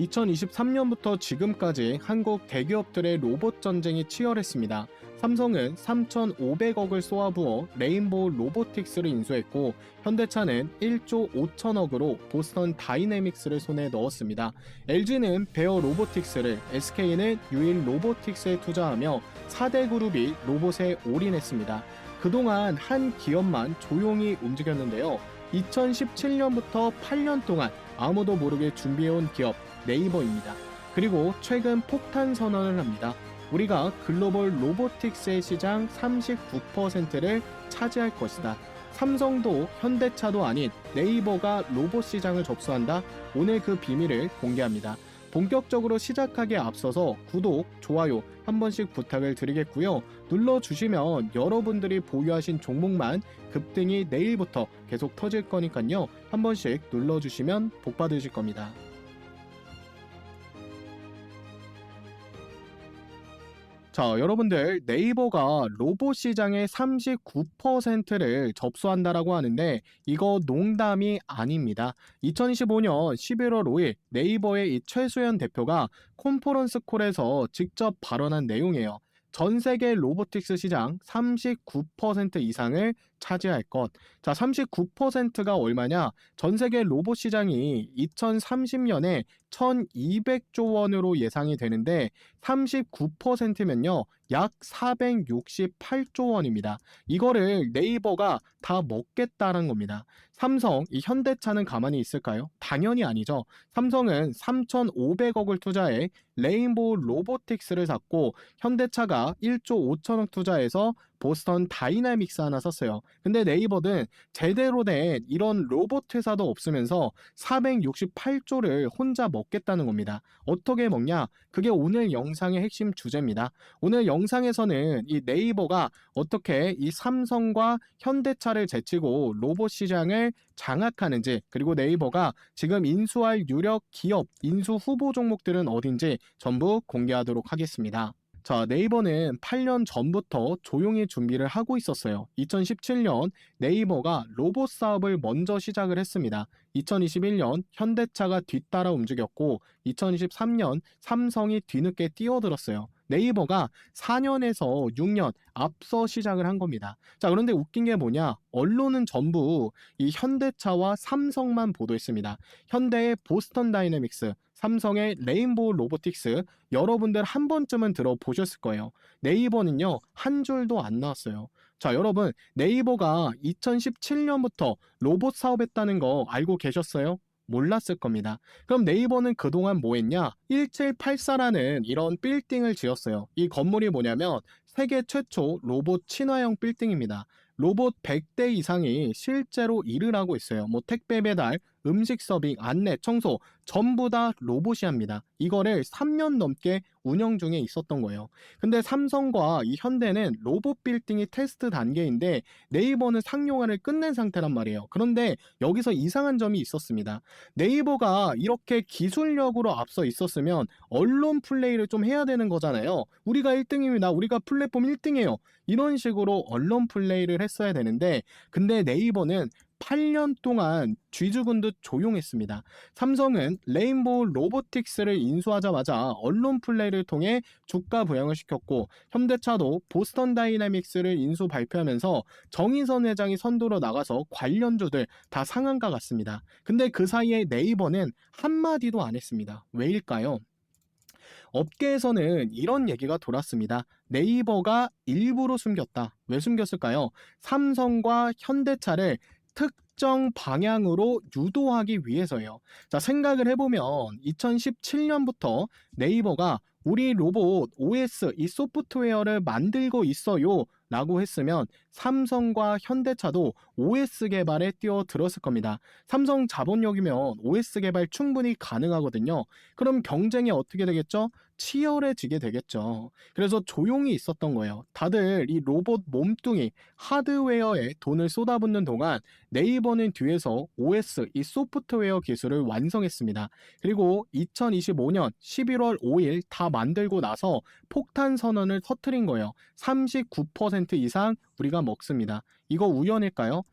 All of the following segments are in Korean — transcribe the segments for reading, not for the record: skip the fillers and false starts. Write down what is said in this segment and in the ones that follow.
2023년부터 지금까지 한국 대기업들의 로봇 전쟁이 치열했습니다. 삼성은 3,500억을 쏘아부어 레인보우 로보틱스를 인수했고, 현대차는 1조 5천억으로 보스턴 다이내믹스를 손에 넣었습니다. LG는 베어 로보틱스를, SK는 유일 로보틱스에 투자하며 4대 그룹이 로봇에 올인했습니다. 그동안 한 기업만 조용히 움직였는데요. 2017년부터 8년 동안 아무도 모르게 준비해온 기업 네이버입니다. 그리고 최근 폭탄 선언을 합니다. 우리가 글로벌 로보틱스의 시장 39%를 차지할 것이다. 삼성도 현대차도 아닌 네이버가 로봇 시장을 접수한다. 오늘 그 비밀을 공개합니다. 본격적으로 시작하기에 앞서서 구독, 좋아요 한 번씩 부탁을 드리겠고요. 눌러주시면 여러분들이 보유하신 종목만 급등이 내일부터 계속 터질 거니까요. 한 번씩 눌러주시면 복 받으실 겁니다. 자, 여러분들, 네이버가 로봇 시장의 39%를 접수한다라고 하는데 이거 농담이 아닙니다. 2025년 11월 5일 네이버의 이 최수연 대표가 컨퍼런스 콜에서 직접 발언한 내용이에요. 전 세계 로보틱스 시장 39% 이상을 차지할 것. 자, 39%가 얼마냐? 전 세계 로봇 시장이 2030년에 1200조 원으로 예상이 되는데 39%면요. 약 468조 원입니다. 이거를 네이버가 다 먹겠다는 겁니다. 삼성, 이 현대차는 가만히 있을까요? 당연히 아니죠. 삼성은 3,500억을 투자해 레인보우 로보틱스를 샀고, 현대차가 1조 5천억 투자해서 보스턴 다이내믹스 하나 샀어요. 근데 네이버는 제대로 된 이런 로봇 회사도 없으면서 468조를 혼자 먹겠다는 겁니다. 어떻게 먹냐? 그게 오늘 영상의 핵심 주제입니다. 오늘 영상에서는 이 네이버가 어떻게 이 삼성과 현대차를 제치고 로봇 시장을 장악하는지, 그리고 네이버가 지금 인수할 유력 기업 인수 후보 종목들은 어딘지 전부 공개하도록 하겠습니다. 자, 네이버는 8년 전부터 조용히 준비를 하고 있었어요. 2017년 네이버가 로봇 사업을 먼저 시작을 했습니다. 2021년 현대차가 뒤따라 움직였고 2023년 삼성이 뒤늦게 뛰어들었어요. 네이버가 4년에서 6년 앞서 시작을 한 겁니다. 자, 그런데 웃긴 게 뭐냐? 언론은 전부 이 현대차와 삼성만 보도했습니다. 현대의 보스턴 다이내믹스, 삼성의 레인보우 로보틱스, 여러분들 한 번쯤은 들어보셨을 거예요. 네이버는요, 한 줄도 안 나왔어요. 자, 여러분, 네이버가 2017년부터 로봇 사업했다는 거 알고 계셨어요? 몰랐을 겁니다. 그럼 네이버는 그동안 뭐 했냐? 1784라는 이런 빌딩을 지었어요. 이 건물이 뭐냐면 세계 최초 로봇 친화형 빌딩입니다. 로봇 100대 이상이 실제로 일을 하고 있어요. 뭐 택배 배달, 음식 서빙, 안내, 청소 전부 다 로봇이 합니다. 이거를 3년 넘게 운영 중에 있었던 거예요. 근데 삼성과 이 현대는 로봇 빌딩이 테스트 단계인데 네이버는 상용화를 끝낸 상태란 말이에요. 그런데 여기서 이상한 점이 있었습니다. 네이버가 이렇게 기술력으로 앞서 있었으면 언론 플레이를 좀 해야 되는 거잖아요. 우리가 1등입니다. 우리가 플랫폼 1등이에요. 이런 식으로 언론 플레이를 했어야 되는데, 근데 네이버는 8년 동안 쥐죽은 듯 조용했습니다. 삼성은 레인보우 로보틱스를 인수하자마자 언론 플레이를 통해 주가 부양을 시켰고, 현대차도 보스턴 다이내믹스를 인수 발표하면서 정의선 회장이 선두로 나가서 관련주들 다 상한가 갔습니다. 근데 그 사이에 네이버는 한마디도 안 했습니다. 왜일까요? 업계에서는 이런 얘기가 돌았습니다. 네이버가 일부러 숨겼다. 왜 숨겼을까요? 삼성과 현대차를 특정 방향으로 유도하기 위해서예요. 자, 생각을 해보면 2017년부터 네이버가 우리 로봇 OS 이 소프트웨어를 만들고 있어요 라고 했으면 삼성과 현대차도 OS 개발에 뛰어들었을 겁니다. 삼성 자본력이면 OS 개발 충분히 가능하거든요. 그럼 경쟁이 어떻게 되겠죠? 치열해지게 되겠죠. 그래서 조용히 있었던 거예요. 다들 이 로봇 몸뚱이 하드웨어에 돈을 쏟아붓는 동안 네이버는 뒤에서 OS 이 소프트웨어 기술을 완성했습니다. 그리고 2025년 11월 5일 다 만들고 나서 폭탄 선언을 터뜨린 거예요. 39% 이상 우리가 먹습니다. 이거 우연일까요?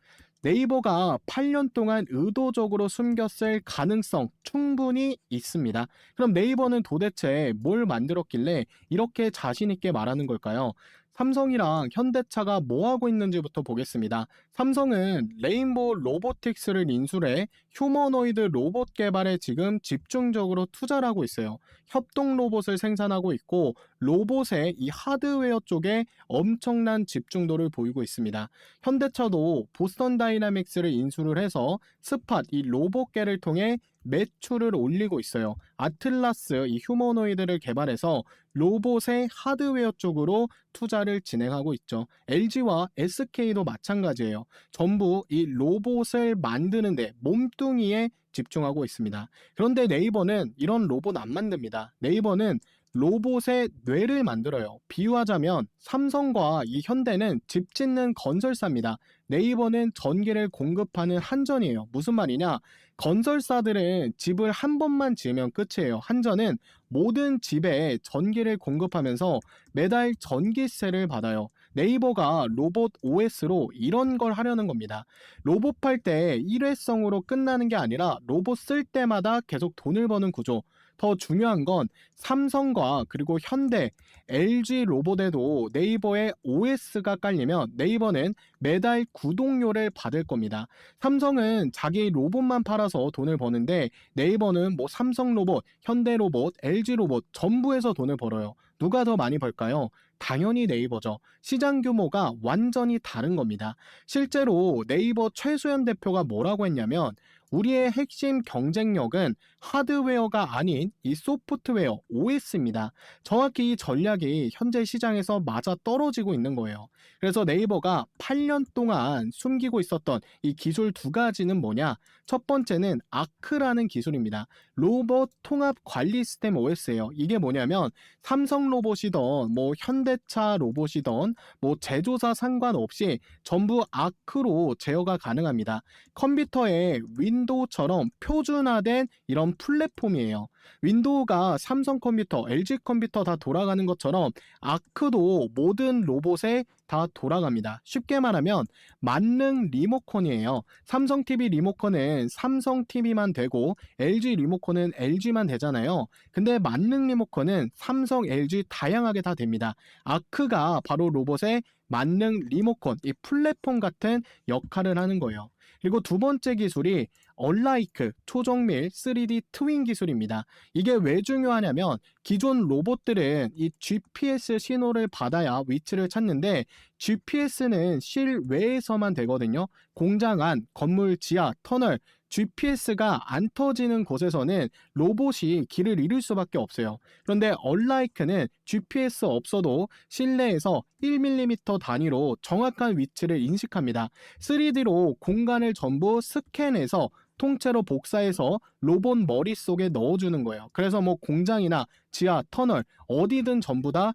네이버가 8년 동안 의도적으로 숨겼을 가능성 충분히 있습니다. 그럼 네이버는 도대체 뭘 만들었길래 이렇게 자신 있게 말하는 걸까요? 삼성이랑 현대차가 뭐 하고 있는지부터 보겠습니다. 삼성은 레인보우 로보틱스를 인수해 휴머노이드 로봇 개발에 지금 집중적으로 투자를 하고 있어요. 협동 로봇을 생산하고 있고 로봇의 이 하드웨어 쪽에 엄청난 집중도를 보이고 있습니다. 현대차도 보스턴 다이나믹스를 인수를 해서 스팟 이 로봇계를 통해 매출을 올리고 있어요. 아틀라스 이 휴머노이드를 개발해서 로봇의 하드웨어 쪽으로 투자를 진행하고 있죠. LG와 SK도 마찬가지예요. 전부 이 로봇을 만드는데 몸뚱이에 집중하고 있습니다. 그런데 네이버는 이런 로봇 안 만듭니다. 네이버는 로봇의 뇌를 만들어요. 비유하자면 삼성과 이 현대는 집 짓는 건설사입니다. 네이버는 전기를 공급하는 한전이에요. 무슨 말이냐? 건설사들은 집을 한 번만 지으면 끝이에요. 한전은 모든 집에 전기를 공급하면서 매달 전기세를 받아요. 네이버가 로봇 OS로 이런 걸 하려는 겁니다. 로봇 팔 때 일회성으로 끝나는 게 아니라 로봇 쓸 때마다 계속 돈을 버는 구조. 더 중요한 건 삼성과 그리고 현대, LG 로봇에도 네이버의 OS가 깔리면 네이버는 매달 구독료를 받을 겁니다. 삼성은 자기 로봇만 팔아서 돈을 버는데 네이버는 뭐 삼성 로봇, 현대 로봇, LG 로봇 전부에서 돈을 벌어요. 누가 더 많이 벌까요? 당연히 네이버죠. 시장 규모가 완전히 다른 겁니다. 실제로 네이버 최수연 대표가 뭐라고 했냐면 우리의 핵심 경쟁력은 하드웨어가 아닌 이 소프트웨어 OS입니다. 정확히 이 전략이 현재 시장에서 맞아 떨어지고 있는 거예요. 그래서 네이버가 8년 동안 숨기고 있었던 이 기술 두 가지는 뭐냐? 첫 번째는 아크라는 기술입니다. 로봇 통합 관리 시스템 OS예요. 이게 뭐냐면 삼성 로봇이던 뭐 현대차 로봇이던 뭐 제조사 상관없이 전부 아크로 제어가 가능합니다. 컴퓨터에 윈도우처럼 표준화된 이런 플랫폼이에요. 윈도우가 삼성 컴퓨터, LG 컴퓨터 다 돌아가는 것처럼 아크도 모든 로봇에 다 돌아갑니다. 쉽게 말하면 만능 리모컨이에요. 삼성 TV 리모컨은 삼성 TV만 되고 LG 리모컨은 LG만 되잖아요. 근데 만능 리모컨은 삼성, LG 다양하게 다 됩니다. 아크가 바로 로봇의 만능 리모컨, 이 플랫폼 같은 역할을 하는 거예요. 그리고 두 번째 기술이 얼라이크 초정밀 3D 트윈 기술입니다. 이게 왜 중요하냐면 기존 로봇들은 이 GPS 신호를 받아야 위치를 찾는데 GPS는 실외에서만 되거든요. 공장 안, 건물 지하, 터널, GPS가 안 터지는 곳에서는 로봇이 길을 잃을 수밖에 없어요. 그런데 얼라이크는 GPS 없어도 실내에서 1mm 단위로 정확한 위치를 인식합니다. 3D로 공간을 전부 스캔해서 통째로 복사해서 로봇 머릿속에 넣어주는 거예요. 그래서 뭐 공장이나 지하, 터널 어디든 전부 다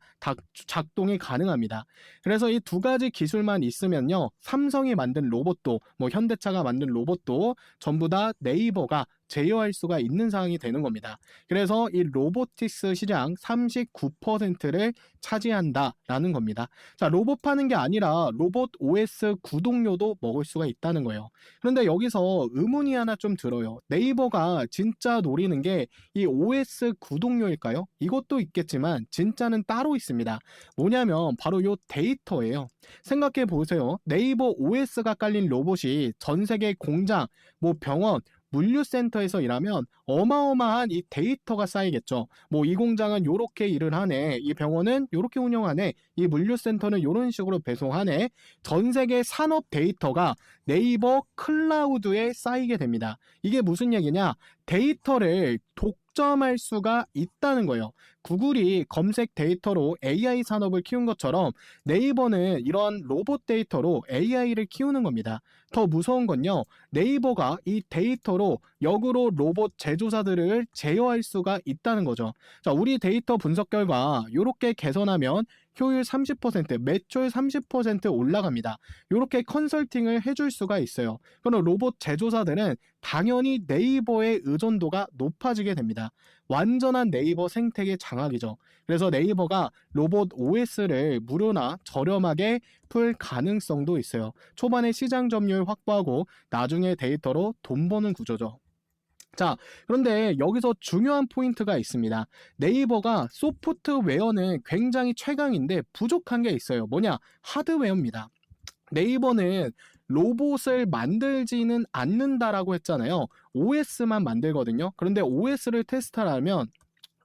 작동이 가능합니다. 그래서 이 두 가지 기술만 있으면요. 삼성이 만든 로봇도 뭐 현대차가 만든 로봇도 전부 다 네이버가 제어할 수가 있는 상황이 되는 겁니다. 그래서 이 로보틱스 시장 39%를 차지한다라는 겁니다. 자, 로봇 파는 게 아니라 로봇 OS 구독료도 먹을 수가 있다는 거예요. 그런데 여기서 의문이 하나 좀 들어요. 네이버가 진짜 노리는 게 이 OS 구독료일까요? 이것도 있겠지만 진짜는 따로 있습니다. 뭐냐면 바로 요 데이터예요. 생각해 보세요. 네이버 OS가 깔린 로봇이 전 세계 공장, 뭐 병원, 물류센터에서 일하면 어마어마한 이 데이터가 쌓이겠죠. 뭐 이 공장은 요렇게 일을 하네. 이 병원은 요렇게 운영하네. 이 물류센터는 요런 식으로 배송하네. 전 세계 산업 데이터가 네이버 클라우드에 쌓이게 됩니다. 이게 무슨 얘기냐? 데이터를 독점할 수가 있다는 거예요. 구글이 검색 데이터로 AI 산업을 키운 것처럼 네이버는 이런 로봇 데이터로 AI를 키우는 겁니다. 더 무서운 건요. 네이버가 이 데이터로 역으로 로봇 제조사들을 제어할 수가 있다는 거죠. 자, 우리 데이터 분석 결과 이렇게 개선하면 효율 30%, 매출 30% 올라갑니다. 이렇게 컨설팅을 해줄 수가 있어요. 그럼 로봇 제조사들은 당연히 네이버의 의존도가 높아지게 됩니다. 완전한 네이버 생태계 장악이죠. 그래서 네이버가 로봇 OS를 무료나 저렴하게 풀 가능성도 있어요. 초반에 시장 점유율 확보하고 나중에 데이터로 돈 버는 구조죠. 자, 그런데 여기서 중요한 포인트가 있습니다. 네이버가 소프트웨어는 굉장히 최강인데 부족한 게 있어요. 뭐냐? 하드웨어입니다. 네이버는 로봇을 만들지는 않는다라고 했잖아요. OS만 만들거든요. 그런데 OS를 테스트하려면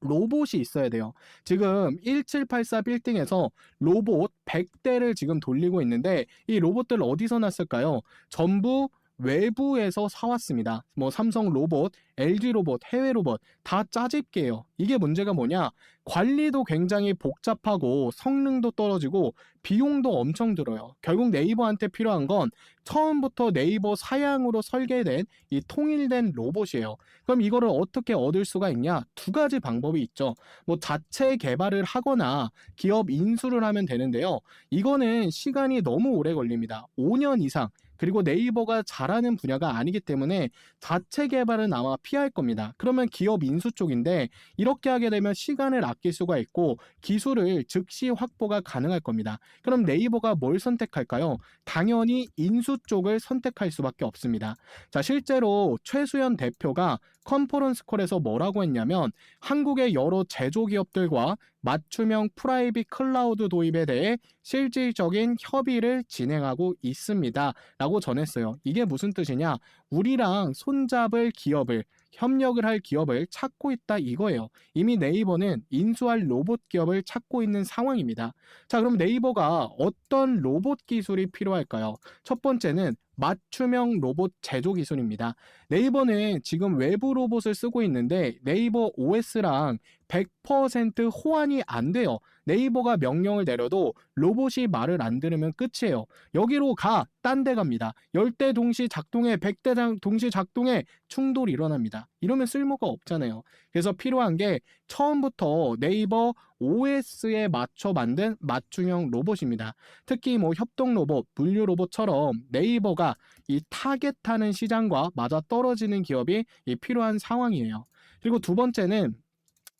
로봇이 있어야 돼요. 지금 1784 빌딩에서 로봇 100대를 지금 돌리고 있는데 이 로봇들 어디서 났을까요? 전부 외부에서 사왔습니다. 뭐 삼성 로봇, LG 로봇, 해외 로봇 다 짜집게예요. 이게 문제가 뭐냐? 관리도 굉장히 복잡하고 성능도 떨어지고 비용도 엄청 들어요. 결국 네이버한테 필요한 건 처음부터 네이버 사양으로 설계된 이 통일된 로봇이에요. 그럼 이거를 어떻게 얻을 수가 있냐? 두 가지 방법이 있죠. 뭐 자체 개발을 하거나 기업 인수를 하면 되는데요. 이거는 시간이 너무 오래 걸립니다. 5년 이상. 그리고 네이버가 잘하는 분야가 아니기 때문에 자체 개발은 아마 피할 겁니다. 그러면 기업 인수 쪽인데 이렇게 하게 되면 시간을 아낄 수가 있고 기술을 즉시 확보가 가능할 겁니다. 그럼 네이버가 뭘 선택할까요? 당연히 인수 쪽을 선택할 수밖에 없습니다. 자, 실제로 최수연 대표가 컨퍼런스 콜에서 뭐라고 했냐면 한국의 여러 제조기업들과 맞춤형 프라이빗 클라우드 도입에 대해 실질적인 협의를 진행하고 있습니다. 라고 전했어요. 이게 무슨 뜻이냐? 우리랑 손잡을 기업을 협력을 할 기업을 찾고 있다 이거예요. 이미 네이버는 인수할 로봇 기업을 찾고 있는 상황입니다. 자, 그럼 네이버가 어떤 로봇 기술이 필요할까요? 첫 번째는 맞춤형 로봇 제조 기술입니다. 네이버는 지금 외부 로봇을 쓰고 있는데 네이버 OS랑 100% 호환이 안 돼요. 네이버가 명령을 내려도 로봇이 말을 안 들으면 끝이에요. 여기로 가, 딴 데 갑니다. 10대 동시 작동해, 100대 동시 작동해, 충돌이 일어납니다. 이러면 쓸모가 없잖아요. 그래서 필요한 게 처음부터 네이버 OS에 맞춰 만든 맞춤형 로봇입니다. 특히 뭐 협동 로봇, 분류 로봇처럼 네이버가 이 타겟하는 시장과 맞아 떨어지는 기업이 필요한 상황이에요. 그리고 두 번째는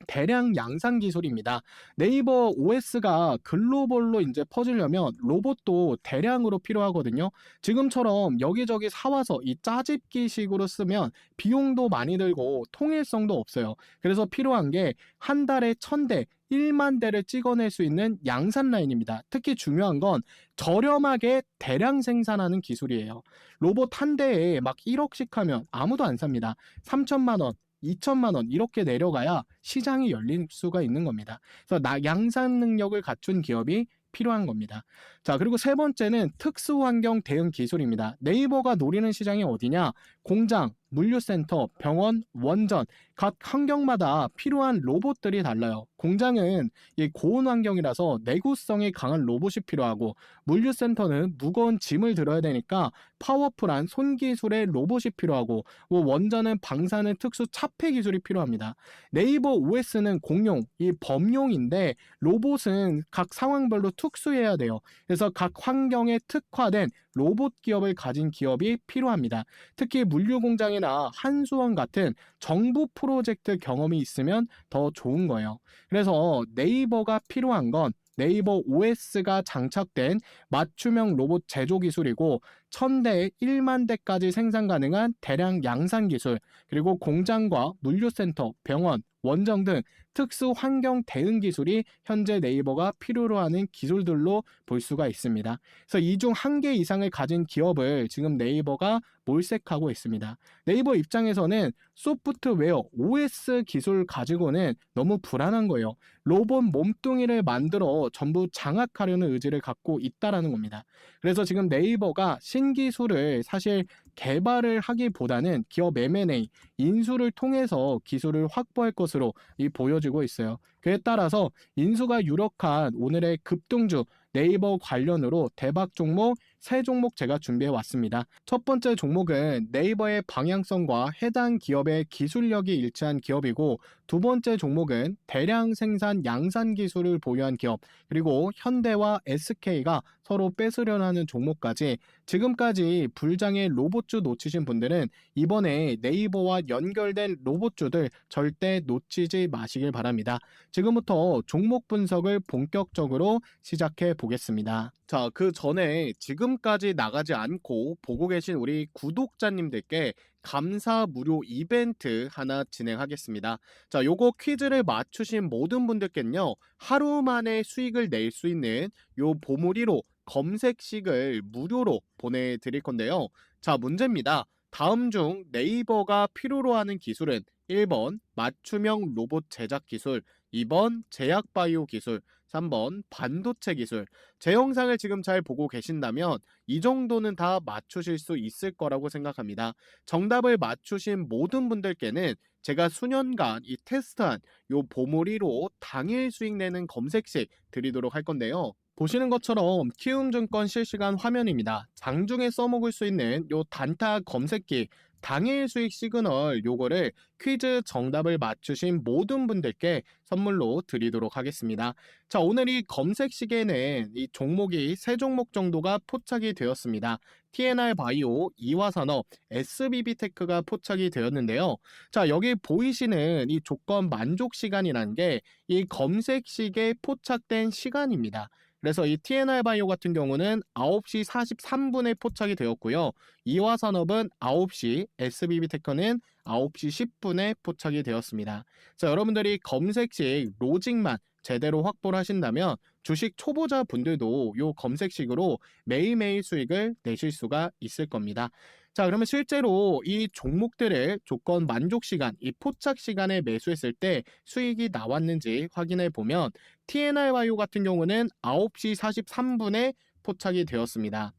대량 양산 기술입니다. 네이버 OS가 글로벌로 이제 퍼지려면 로봇도 대량으로 필요하거든요. 지금처럼 여기저기 사와서 이 짜집기식으로 쓰면 비용도 많이 들고 통일성도 없어요. 그래서 필요한 게 한 달에 1000대, 1만 대를 찍어낼 수 있는 양산 라인입니다. 특히 중요한 건 저렴하게 대량 생산하는 기술이에요. 로봇 한 대에 막 1억씩 하면 아무도 안 삽니다. 3천만 원, 2천만 원 이렇게 내려가야 시장이 열릴 수가 있는 겁니다. 그래서 양산 능력을 갖춘 기업이 필요한 겁니다. 자, 그리고 세 번째는 특수환경 대응 기술입니다. 네이버가 노리는 시장이 어디냐? 공장, 물류센터, 병원, 원전 각 환경마다 필요한 로봇들이 달라요. 공장은 이 고온 환경이라서 내구성이 강한 로봇이 필요하고 물류센터는 무거운 짐을 들어야 되니까 파워풀한 손기술의 로봇이 필요하고 뭐 원전은 방사능 특수 차폐 기술이 필요합니다. 네이버 OS는 공용, 이 범용인데 로봇은 각 상황별로 특수해야 돼요. 그래서 각 환경에 특화된 로봇 기업을 가진 기업이 필요합니다. 특히 물류 공장이나 한수원 같은 정부 프로젝트 경험이 있으면 더 좋은 거예요. 그래서 네이버가 필요한 건 네이버 OS가 장착된 맞춤형 로봇 제조 기술이고 1000대, 1만 대까지 생산 가능한 대량 양산 기술, 그리고 공장과 물류센터, 병원, 원정 등 특수 환경 대응 기술이 현재 네이버가 필요로 하는 기술들로 볼 수가 있습니다. 그래서 이 중 한 개 이상을 가진 기업을 지금 네이버가 몰색하고 있습니다. 네이버 입장에서는 소프트웨어, OS 기술 가지고는 너무 불안한 거예요. 로봇 몸뚱이를 만들어 전부 장악하려는 의지를 갖고 있다라는 겁니다. 그래서 지금 네이버가 신기술을 사실 개발을 하기보다는 기업 M&A, 인수를 통해서 기술을 확보할 것으로 보여지고 있어요. 그에 따라서 인수가 유력한 오늘의 급등주 네이버 관련으로 대박 종목 세 종목 제가 준비해 왔습니다. 첫 번째 종목은 네이버의 방향성과 해당 기업의 기술력이 일치한 기업이고, 두 번째 종목은 대량 생산 양산 기술을 보유한 기업, 그리고 현대와 SK가 서로 뺏으려는 하는 종목까지, 지금까지 불장의 로봇주 놓치신 분들은 이번에 네이버와 연결된 로봇주들 절대 놓치지 마시길 바랍니다. 지금부터 종목 분석을 본격적으로 시작해 보겠습니다. 자, 그 전에 지금까지 나가지 않고 보고 계신 우리 구독자님들께 감사 무료 이벤트 하나 진행하겠습니다. 자, 요거 퀴즈를 맞추신 모든 분들께는요, 하루 만에 수익을 낼 수 있는 요 보물 1호 검색식을 무료로 보내드릴 건데요. 자, 문제입니다. 다음 중 네이버가 필요로 하는 기술은 1번 맞춤형 로봇 제작 기술, 2번 제약 바이오 기술, 3번 반도체 기술. 제 영상을 지금 잘 보고 계신다면 이 정도는 다 맞추실 수 있을 거라고 생각합니다. 정답을 맞추신 모든 분들께는 제가 수년간 이 테스트한 요 보물이로 당일 수익 내는 검색식 드리도록 할 건데요. 보시는 것처럼 키움증권 실시간 화면입니다. 장중에 써먹을 수 있는 요 단타 검색기 당일 수익 시그널, 요거를 퀴즈 정답을 맞추신 모든 분들께 선물로 드리도록 하겠습니다. 자, 오늘 이 검색식에는 이 종목이 세 종목 정도가 포착이 되었습니다. TNR 바이오, 이화산업, SBB테크가 포착이 되었는데요. 자, 여기 보이시는 이 조건 만족 시간이라는 게 이 검색식에 포착된 시간입니다. 그래서 이 TNR 바이오 같은 경우는 9시 43분에 포착이 되었고요. 이화산업은 9시, SBB테크는 9시 10분에 포착이 되었습니다. 자, 여러분들이 검색식 로직만 제대로 확보를 하신다면 주식 초보자 분들도 이 검색식으로 매일매일 수익을 내실 수가 있을 겁니다. 자, 그러면 실제로 이 종목들을 조건 만족 시간, 이 포착 시간에 매수했을 때 수익이 나왔는지 확인해 보면 TNR 바이오 같은 경우는 9시 43분에 포착이 되었습니다.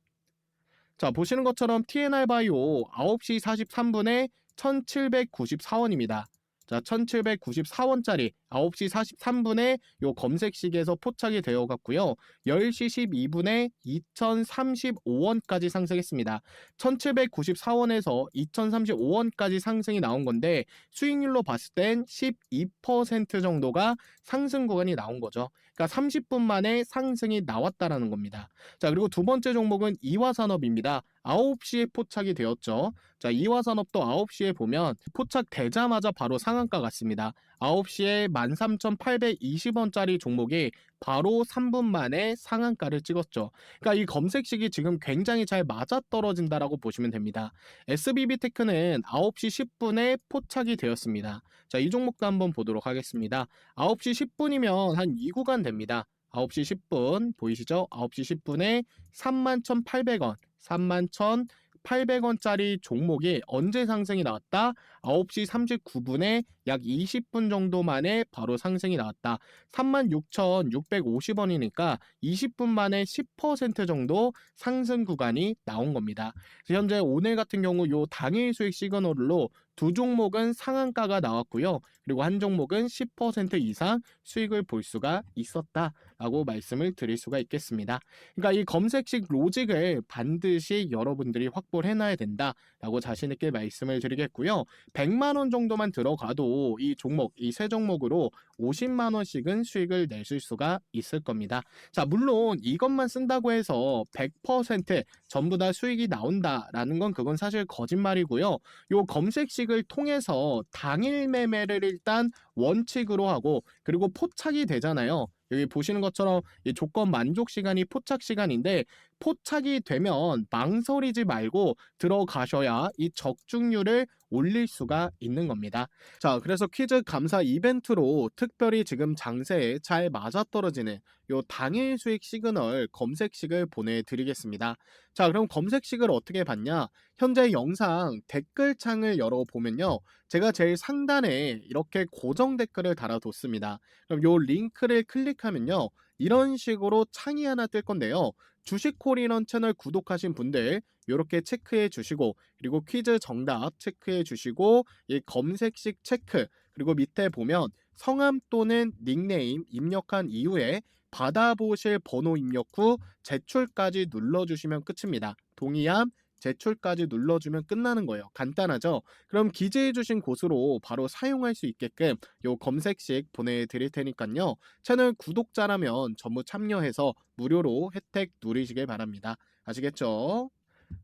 자, 보시는 것처럼 TNR 바이오 9시 43분에 1794원입니다. 자, 1794원짜리 9시 43분에 요 검색식에서 포착이 되어 갔고요. 10시 12분에 2035원까지 상승했습니다. 1794원에서 2035원까지 상승이 나온 건데 수익률로 봤을 땐 12% 정도가 상승 구간이 나온 거죠. 그러니까 30분 만에 상승이 나왔다라는 겁니다. 자, 그리고 두 번째 종목은 이화산업입니다. 9시에 포착이 되었죠. 자, 이화산업도 9시에 보면 포착되자마자 바로 상한가 같습니다. 9시에 13,820원짜리 종목이 바로 3분 만에 상한가를 찍었죠. 그러니까 이 검색식이 지금 굉장히 잘 맞아떨어진다라고 보시면 됩니다. SBB테크는 9시 10분에 포착이 되었습니다. 자, 이 종목도 한번 보도록 하겠습니다. 9시 10분이면 한 2구간 됩니다. 9시 10분 보이시죠? 9시 10분에 31,800원, 31,800원짜리 종목이 언제 상승이 나왔다? 9시 39분에 약 20분 정도 만에 바로 상승이 나왔다. 36,650원이니까 20분 만에 10% 정도 상승 구간이 나온 겁니다. 현재 오늘 같은 경우 요 당일 수익 시그널로 두 종목은 상한가가 나왔고요. 그리고 한 종목은 10% 이상 수익을 볼 수가 있었다라고 말씀을 드릴 수가 있겠습니다. 그러니까 이 검색식 로직을 반드시 여러분들이 확보를 해놔야 된다라고 자신 있게 말씀을 드리겠고요. 100만 원 정도만 들어가도 이 종목, 이 세 종목으로 50만 원씩은 수익을 내실 수가 있을 겁니다. 자, 물론 이것만 쓴다고 해서 100% 전부 다 수익이 나온다라는 건 그건 사실 거짓말이고요. 요 검색식을 통해서 당일 매매를 일단 원칙으로 하고, 그리고 포착이 되잖아요. 여기 보시는 것처럼 이 조건 만족 시간이 포착 시간인데, 포착이 되면 망설이지 말고 들어가셔야 이 적중률을 올릴 수가 있는 겁니다. 자, 그래서 퀴즈 감사 이벤트로 특별히 지금 장세에 잘 맞아떨어지는 요 당일 수익 시그널 검색식을 보내드리겠습니다. 자, 그럼 검색식을 어떻게 받냐? 현재 영상 댓글창을 열어보면요, 제가 제일 상단에 이렇게 고정 댓글을 달아뒀습니다. 그럼 요 링크를 클릭하면요, 이런 식으로 창이 하나 뜰 건데요. 주식콜인원 채널 구독하신 분들 이렇게 체크해 주시고, 그리고 퀴즈 정답 체크해 주시고, 이 검색식 체크, 그리고 밑에 보면 성함 또는 닉네임 입력한 이후에 받아보실 번호 입력 후 제출까지 눌러주시면 끝입니다. 동의함, 제출까지 눌러주면 끝나는 거예요. 간단하죠? 그럼 기재해주신 곳으로 바로 사용할 수 있게끔 요 검색식 보내드릴 테니까요. 채널 구독자라면 전부 참여해서 무료로 혜택 누리시길 바랍니다. 아시겠죠?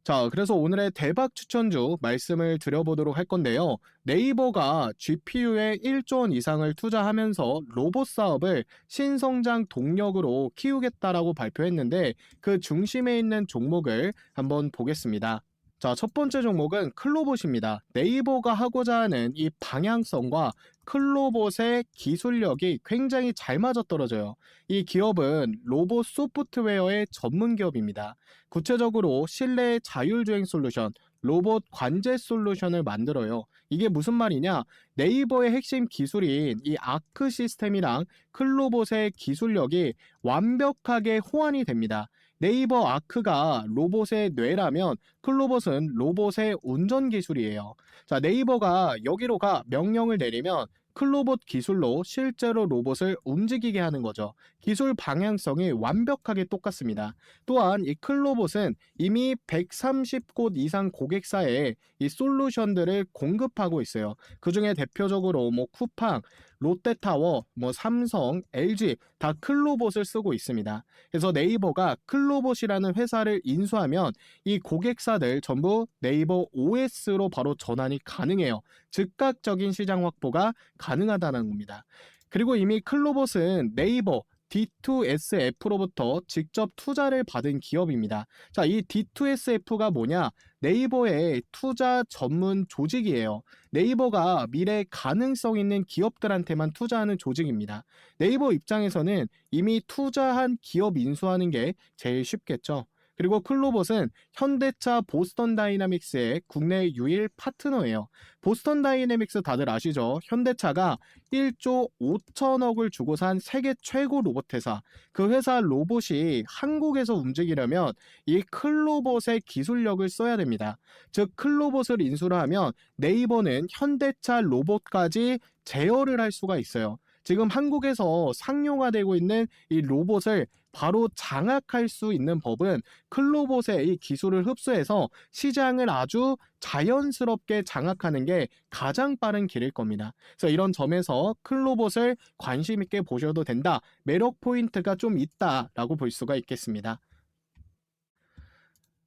자, 그래서 오늘의 대박 추천주 말씀을 드려보도록 할 건데요. 네이버가 GPU에 1조 원 이상을 투자하면서 로봇 사업을 신성장 동력으로 키우겠다라고 발표했는데 그 중심에 있는 종목을 한번 보겠습니다. 자, 첫 번째 종목은 클로봇입니다. 네이버가 하고자 하는 이 방향성과 클로봇의 기술력이 굉장히 잘 맞아떨어져요. 이 기업은 로봇 소프트웨어의 전문 기업입니다. 구체적으로 실내 자율주행 솔루션, 로봇 관제 솔루션을 만들어요. 이게 무슨 말이냐? 네이버의 핵심 기술인 이 아크 시스템이랑 클로봇의 기술력이 완벽하게 호환이 됩니다. 네이버 아크가 로봇의 뇌라면 클로봇은 로봇의 운전 기술이에요. 자, 네이버가 여기로가 명령을 내리면 클로봇 기술로 실제로 로봇을 움직이게 하는 거죠. 기술 방향성이 완벽하게 똑같습니다. 또한 이 클로봇은 이미 130곳 이상 고객사에 이 솔루션들을 공급하고 있어요. 그 중에 대표적으로 뭐 쿠팡, 롯데타워, 뭐 삼성, LG 다 클로봇을 쓰고 있습니다. 그래서 네이버가 클로봇이라는 회사를 인수하면 이 고객사들 전부 네이버 OS로 바로 전환이 가능해요. 즉각적인 시장 확보가 가능하다는 겁니다. 그리고 이미 클로봇은 네이버 D2SF로부터 직접 투자를 받은 기업입니다. 자, 이 D2SF가 뭐냐? 네이버의 투자 전문 조직이에요. 네이버가 미래 가능성 있는 기업들한테만 투자하는 조직입니다. 네이버 입장에서는 이미 투자한 기업 인수하는 게 제일 쉽겠죠. 그리고 클로봇은 현대차 보스턴 다이나믹스의 국내 유일 파트너예요. 보스턴 다이내믹스 다들 아시죠? 현대차가 1조 5천억을 주고 산 세계 최고 로봇 회사. 그 회사 로봇이 한국에서 움직이려면 이 클로봇의 기술력을 써야 됩니다. 즉 클로봇을 인수를 하면 네이버는 현대차 로봇까지 제어를 할 수가 있어요. 지금 한국에서 상용화되고 있는 이 로봇을 바로 장악할 수 있는 법은 클로봇의 이 기술을 흡수해서 시장을 아주 자연스럽게 장악하는 게 가장 빠른 길일 겁니다. 그래서 이런 점에서 클로봇을 관심 있게 보셔도 된다. 매력 포인트가 좀 있다라고 볼 수가 있겠습니다.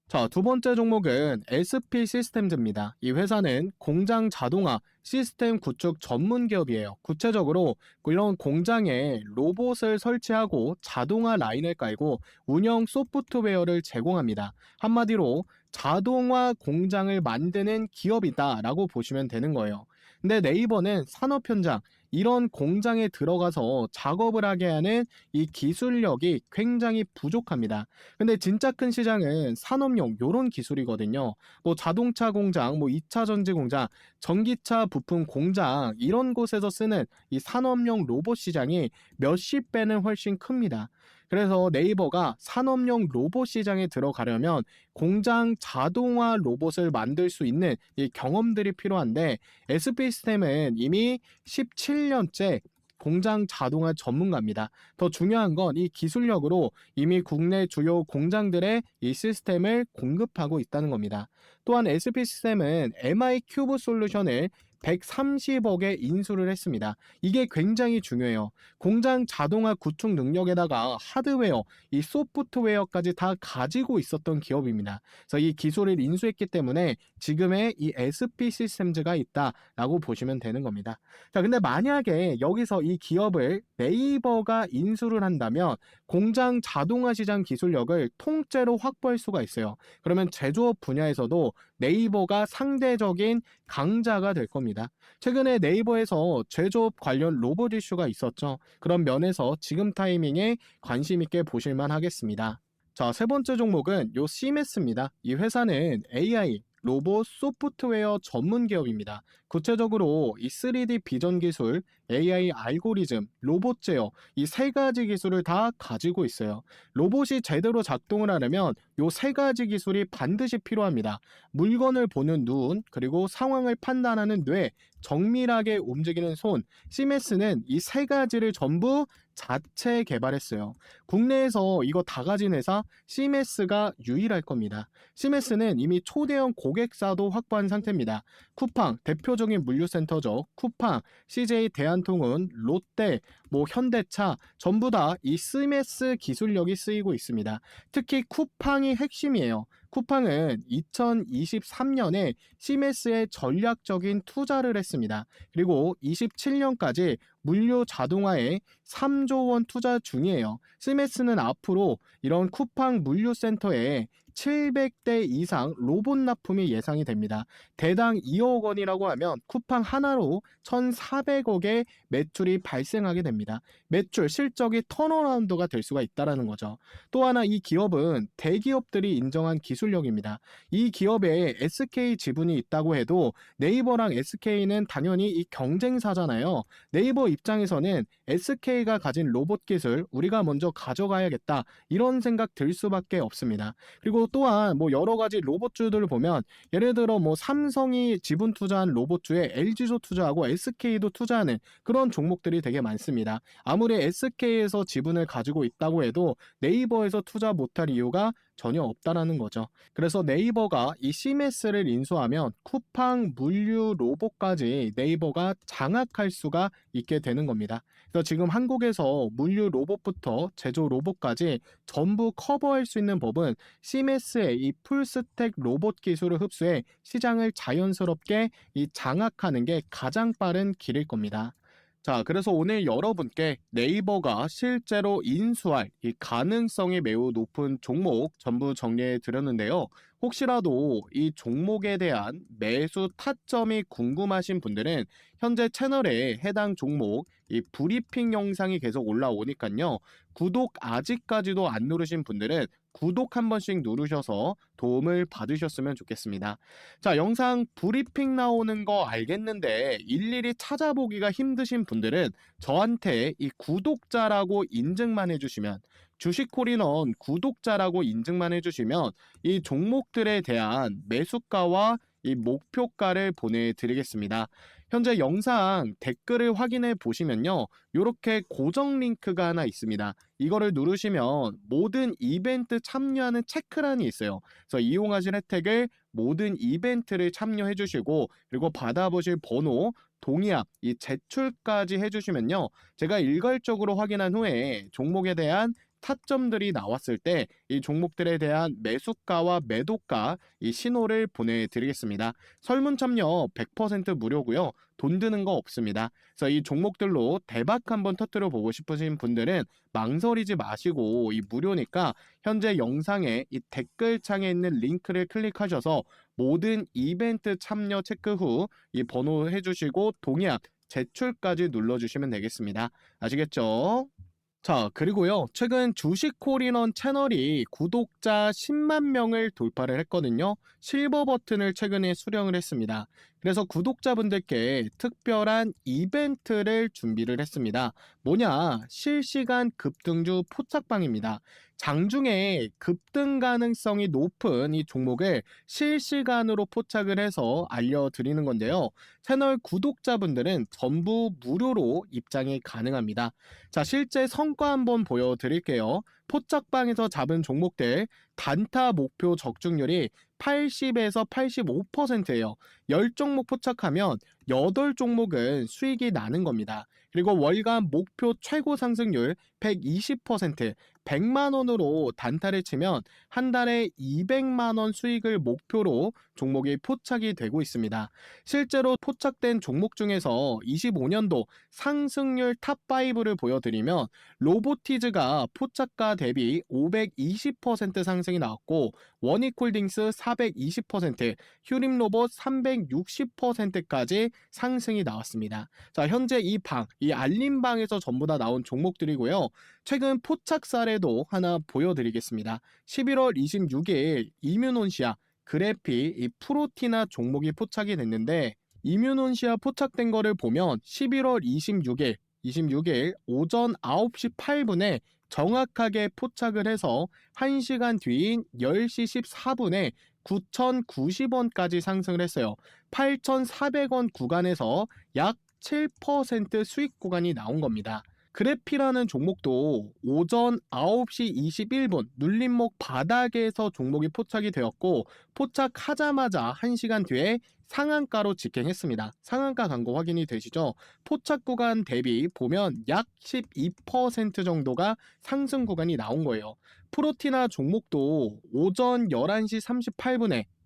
자, 두 번째 종목은 SP 시스템즈입니다. 이 회사는 공장 자동화 시스템 구축 전문 기업이에요. 구체적으로 이런 공장에 로봇을 설치하고 자동화 라인을 깔고 운영 소프트웨어를 제공합니다. 한마디로 자동화 공장을 만드는 기업이다라고 보시면 되는 거예요. 근데 네이버는 산업 현장, 이런 공장에 들어가서 작업을 하게 하는 이 기술력이 굉장히 부족합니다. 근데 진짜 큰 시장은 산업용 요런 기술이거든요. 뭐 자동차 공장, 뭐 2차 전지 공장, 전기차 부품 공장 이런 곳에서 쓰는 이 산업용 로봇 시장이 몇십 배는 훨씬 큽니다. 그래서 네이버가 산업용 로봇 시장에 들어가려면 공장 자동화 로봇을 만들 수 있는 이 경험들이 필요한데 SP 시스템은 이미 17년째 공장 자동화 전문가입니다. 더 중요한 건 이 기술력으로 이미 국내 주요 공장들의 이 시스템을 공급하고 있다는 겁니다. 또한 SP 시스템은 MI 큐브 솔루션을 130억에 인수를 했습니다. 이게 굉장히 중요해요. 공장 자동화 구축 능력에다가 하드웨어, 이 소프트웨어까지 다 가지고 있었던 기업입니다. 그래서 이 기술을 인수했기 때문에 지금의 이 SP 시스템즈가 있다라고 보시면 되는 겁니다. 자, 근데 만약에 여기서 이 기업을 네이버가 인수를 한다면 공장 자동화 시장 기술력을 통째로 확보할 수가 있어요. 그러면 제조업 분야에서도 네이버가 상대적인 강자가 될 겁니다. 최근에 네이버에서 제조업 관련 로봇 이슈가 있었죠. 그런 면에서 지금 타이밍에 관심 있게 보실만 하겠습니다. 자, 세 번째 종목은 요 시메스입니다. 이 회사는 AI, 로봇 소프트웨어 전문 기업입니다. 구체적으로 이 3D 비전 기술, AI 알고리즘, 로봇 제어 이 세 가지 기술을 다 가지고 있어요. 로봇이 제대로 작동을 하려면 요 세 가지 기술이 반드시 필요합니다. 물건을 보는 눈, 그리고 상황을 판단하는 뇌, 정밀하게 움직이는 손, 시메스는 이 세 가지를 전부 자체 개발했어요. 국내에서 이거 다 가진 회사 시메스가 유일할 겁니다. 시메스는 이미 초대형 고객사도 확보한 상태입니다. 쿠팡, 대표적인 물류센터죠. 쿠팡, CJ 대한통운, 롯데, 현대차 전부 다 이 시메스 기술력이 쓰이고 있습니다. 특히 쿠팡이 핵심이에요. 쿠팡은 2023년에 시메스에 전략적인 투자를 했습니다. 그리고 27년까지 물류 자동화에 3조 원 투자 중이에요. 시메스는 앞으로 이런 쿠팡 물류센터에 700대 이상 로봇 납품이 예상이 됩니다. 대당 2억 원이라고 하면 쿠팡 하나로 1,400억의 매출이 발생하게 됩니다. 매출 실적이 턴어라운드가 될 수가 있다는 거죠. 또 하나 이 기업은 대기업들이 인정한 기술력입니다. 이 기업에 SK 지분이 있다고 해도 네이버랑 SK는 당연히 이 경쟁사잖아요. 네이버 입장에서는 SK가 가진 로봇 기술 우리가 먼저 가져가야겠다 이런 생각 들 수밖에 없습니다. 그리고 또한 여러 가지 로봇주들을 보면 예를 들어 삼성이 지분 투자한 로봇주에 LG도 투자하고 SK도 투자하는 그런 종목들이 되게 많습니다. 아무리 SK에서 지분을 가지고 있다고 해도 네이버에서 투자 못할 이유가 전혀 없다라는 거죠. 그래서 네이버가 이 시메스를 인수하면 쿠팡 물류 로봇까지 네이버가 장악할 수가 있게 되는 겁니다. 그래서 지금 한국에서 물류 로봇부터 제조 로봇까지 전부 커버할 수 있는 법은 시메스의 이 풀스택 로봇 기술을 흡수해 시장을 자연스럽게 이 장악하는 게 가장 빠른 길일 겁니다. 자, 그래서 오늘 여러분께 네이버가 실제로 인수할 이 가능성이 매우 높은 종목 전부 정리해 드렸는데요. 혹시라도 이 종목에 대한 매수 타점이 궁금하신 분들은 현재 채널에 해당 종목 이 브리핑 영상이 계속 올라오니까요. 구독 아직까지도 안 누르신 분들은 구독 한 번씩 누르셔서 도움을 받으셨으면 좋겠습니다. 자, 영상 브리핑 나오는 거 알겠는데 일일이 찾아보기가 힘드신 분들은 저한테 이 구독자라고 인증만 해주시면 주식콜인원 구독자라고 인증만 해주시면 이 종목들에 대한 매수가와 이 목표가를 보내드리겠습니다. 현재 영상 댓글을 확인해 보시면요. 이렇게 고정 링크가 하나 있습니다. 이거를 누르시면 모든 이벤트 참여하는 체크란이 있어요. 그래서 이용하실 혜택을 모든 이벤트를 참여해 주시고 그리고 받아보실 번호, 동의합, 이 제출까지 해주시면요. 제가 일괄적으로 확인한 후에 종목에 대한 타점들이 나왔을 때 이 종목들에 대한 매수가와 매도가 이 신호를 보내드리겠습니다. 설문 참여 100% 무료고요. 돈 드는 거 없습니다. 그래서 이 종목들로 대박 한번 터뜨려 보고 싶으신 분들은 망설이지 마시고 이 무료니까 현재 영상에 이 댓글창에 있는 링크를 클릭하셔서 모든 이벤트 참여 체크 후 이 번호 해주시고 동의합, 제출까지 눌러주시면 되겠습니다. 아시겠죠? 자, 그리고요. 최근 주식콜인원 채널이 구독자 10만 명을 돌파를 했거든요. 실버 버튼을 최근에 수령을 했습니다. 그래서 구독자분들께 특별한 이벤트를 준비를 했습니다. 뭐냐? 실시간 급등주 포착방입니다. 장중에 급등 가능성이 높은 이 종목을 실시간으로 포착을 해서 알려드리는 건데요. 채널 구독자분들은 전부 무료로 입장이 가능합니다. 자, 실제 성과 한번 보여드릴게요. 포착방에서 잡은 종목들 단타 목표 적중률이 80에서 85%예요. 10종목 포착하면 8종목은 수익이 나는 겁니다. 그리고 월간 목표 최고 상승률 120%, 100만 원으로 단타를 치면 한 달에 200만 원 수익을 목표로 종목이 포착이 되고 있습니다. 실제로 포착된 종목 중에서 25년도 상승률 탑5를 보여드리면 로보티즈가 포착가 대비 520% 상승이 나왔고 원익홀딩스 420%, 휴림로봇 360%까지 상승이 나왔습니다. 자, 현재 이 알림방에서 전부 다 나온 종목들이고요. 최근 포착 사례도 하나 보여드리겠습니다. 11월 26일 이뮤논시아, 그래피, 이 프로티나 종목이 포착이 됐는데 이뮤논시아 포착된 거를 보면 11월 26일 오전 9시 8분에 정확하게 포착을 해서 1시간 뒤인 10시 14분에 9,090원까지 상승을 했어요. 8,400원 구간에서 약 7% 수익 구간이 나온 겁니다. 그래피라는 종목도 오전 9시 21분 눌림목 바닥에서 종목이 포착이 되었고 포착하자마자 1시간 뒤에 상한가로 직행했습니다. 상한가 간 거 확인이 되시죠? 포착 구간 대비 보면 약 12% 정도가 상승 구간이 나온 거예요. 프로티나 종목도 오전 11시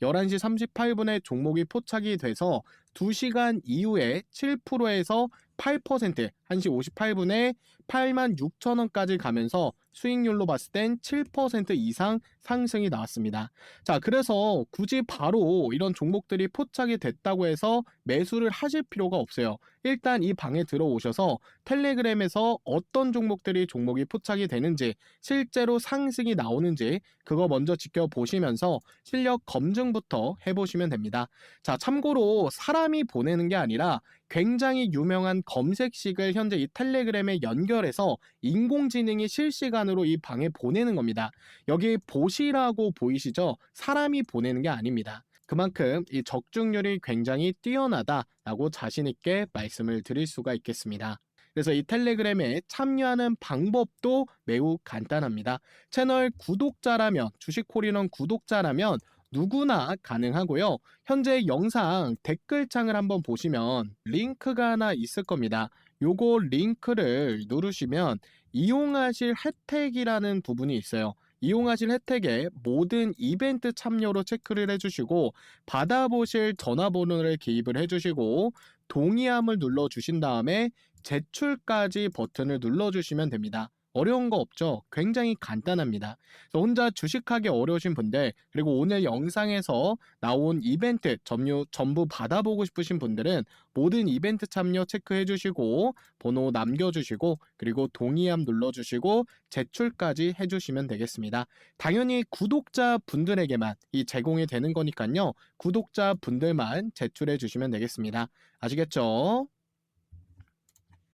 38분에 종목이 포착이 돼서 2시간 이후에 7%에서 8%, 1시 58분에 86,000원까지 가면서 수익률로 봤을 땐 7% 이상 상승이 나왔습니다. 자, 그래서 굳이 바로 이런 종목들이 포착이 됐다고 해서 매수를 하실 필요가 없어요. 일단 이 방에 들어오셔서 텔레그램에서 어떤 종목이 포착이 되는지, 실제로 상승이 나오는지 그거 먼저 지켜보시면서 실력 검증부터 해보시면 됩니다. 자, 참고로 사람이 보내는 게 아니라 굉장히 유명한 검색식을 현재 이 텔레그램에 연결해서 인공지능이 실시간으로 이 방에 보내는 겁니다. 여기 보시라고 보이시죠? 사람이 보내는 게 아닙니다. 그만큼 이 적중률이 굉장히 뛰어나다라고 자신 있게 말씀을 드릴 수가 있겠습니다. 그래서 이 텔레그램에 참여하는 방법도 매우 간단합니다. 채널 구독자라면, 주식콜인원 구독자라면 누구나 가능하고요. 현재 영상 댓글창을 한번 보시면 링크가 하나 있을 겁니다. 요거 링크를 누르시면 이용하실 혜택이라는 부분이 있어요. 이용하실 혜택에 모든 이벤트 참여로 체크를 해주시고 받아보실 전화번호를 기입을 해주시고 동의함을 눌러주신 다음에 제출까지 버튼을 눌러주시면 됩니다. 어려운 거 없죠? 굉장히 간단합니다. 그래서 혼자 주식하기 어려우신 분들, 그리고 오늘 영상에서 나온 이벤트 전부 받아보고 싶으신 분들은 모든 이벤트 참여 체크해 주시고 번호 남겨주시고 그리고 동의함 눌러주시고 제출까지 해주시면 되겠습니다. 당연히 구독자 분들에게만 이 제공이 되는 거니까요. 구독자 분들만 제출해 주시면 되겠습니다. 아시겠죠?